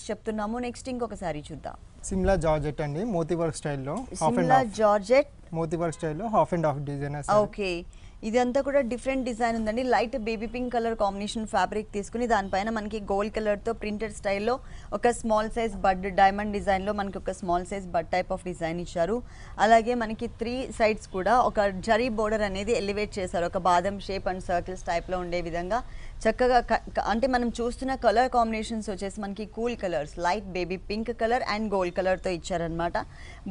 Rates చెప్తున్నాము. Next ఇంకొక sorry చూద్దాం. సిమ్లా జార్జెట్ అండి, మోతీ వర్క్ స్టైల్లో సిమ్లా జార్జెట్ మోతీ వర్క్ స్టైల్లో half and half design. Okay, ఇదంతా కూడా డిఫరెంట్ డిజైన్ ఉందండి. Light baby pink colour combination fabric తీసుకుని దానిపైన మనకి గోల్డ్ కలర్తో ప్రింటెడ్ స్టైల్లో ఒక స్మాల్ సైజ్ బడ్ డైమండ్ డిజైన్లో మనకి ఒక small size bud type of design ఇచ్చారు. అలాగే మనకి 3 సైడ్స్ కూడా ఒక జరీ బోర్డర్ అనేది ఎలివేట్ చేశారు, ఒక బాదం షేప్ అండ్ సర్కిల్స్ టైప్లో ఉండే విధంగా చక్కగా. అంటే మనం చూస్తున్న కలర్ కాంబినేషన్స్ వచ్చేసి మనకి cool colours, light baby pink colour and gold కలర్తో ఇచ్చారనమాట.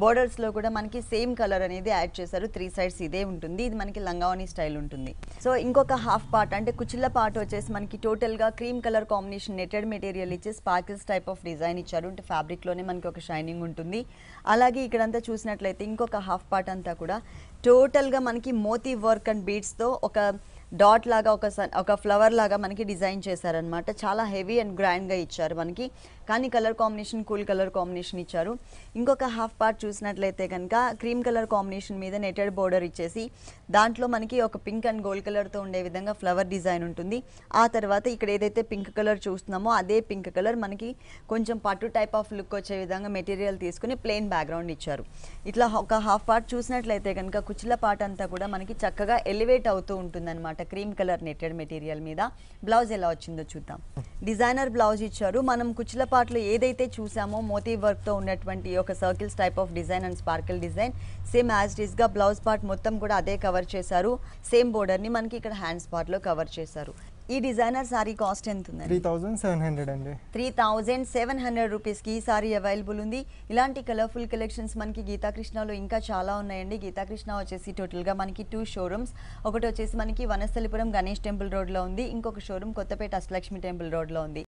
బోర్డర్స్లో కూడా మనకి సేమ్ కలర్ అనేది యాడ్ చేశారు. 3 సైడ్స్ ఇదే ఉంటుంది. ఇది మనకి లంగావని స్టైల్ ఉంటుంది. సో ఇంకొక హాఫ్ పార్ట్ అంటే కుచ్చిళ్ళ పార్ట్ వచ్చేసి మనకి టోటల్గా cream colour combination netted material ఇచ్చి స్పార్కిల్స్ టైప్ ఆఫ్ డిజైన్ ఇచ్చారు. అంటే ఫ్యాబ్రిక్లోనే మనకి ఒక షైనింగ్ ఉంటుంది. అలాగే ఇక్కడంతా చూసినట్లయితే ఇంకొక హాఫ్ పార్ట్ అంతా కూడా టోటల్గా మనకి మోతీ వర్క్ అండ్ బీడ్స్తో ఒక డాట్ లాగా ఒక ఫ్లవర్ లాగా మనకి డిజైన్ చేశారనమాట. చాలా హెవీ అండ్ గ్రాండ్గా ఇచ్చారు మనకి, కానీ colour combination cool colour combination ఇచ్చారు. ఇంకొక హాఫ్ పార్ట్ చూసినట్లయితే కనుక క్రీమ్ కలర్ కాంబినేషన్ మీద నెటెడ్ బోర్డర్ ఇచ్చేసి దాంట్లో మనకి ఒక పింక్ అండ్ గోల్డ్ కలర్తో ఉండే విధంగా ఫ్లవర్ డిజైన్ ఉంటుంది. ఆ తర్వాత ఇక్కడ ఏదైతే పింక్ కలర్ చూస్తున్నామో అదే పింక్ కలర్ మనకి కొంచెం పట్టు టైప్ ఆఫ్ లుక్ వచ్చే విధంగా మెటీరియల్ తీసుకుని ప్లెయిన్ బ్యాక్గ్రౌండ్ ఇచ్చారు. ఇట్లా ఒక హాఫ్ పార్ట్ చూసినట్లయితే కనుక కుచ్చిళ్ళ పార్ట్ అంతా కూడా మనకి చక్కగా ఎలివేట్ అవుతూ ఉంటుందన్నమాట క్రీమ్ కలర్ నెటెడ్ మెటీరియల్ మీద. బ్లౌజ్ ఎలా వచ్చిందో చూద్దాం. డిజైనర్ బ్లౌజ్ ఇచ్చారు. మనం కుచ్చిళ్ళ పార్ట్లో ఏదైతే చూసామో మోతీ వర్క్తో ఉన్నటువంటి ఒక circles type of design and sparkle design same as it ఈస్గా బ్లౌజ్ పార్ట్ మొత్తం కూడా అదే కవర్ చేశారు. సేమ్ బోర్డర్ని మనకి ఇక్కడ హ్యాండ్స్ పార్ట్లో కవర్ చేశారు. ఈ డిజైనర్ సారీ కాస్ట్ ఎంత ఉందండి? 3700 అండి. 3700 రూపీస్కి ఈ సారీ అవైలబుల్ ఉంది. ఇలాంటి కలర్ఫుల్ కలెక్షన్స్ మనకి గీతాకృష్ణలో ఇంకా చాలా ఉన్నాయండి. గీతాకృష్ణ వచ్చేసి టోటల్గా మనకి 2 షోరూమ్స్. ఒకటి వచ్చేసి మనకి వనస్థలిపురం గణేష్ టెంపుల్ రోడ్లో ఉంది, ఇంకొక షోరూమ్ కొత్తపేట అష్టలక్ష్మి టెంపుల్ రోడ్లో ఉంది.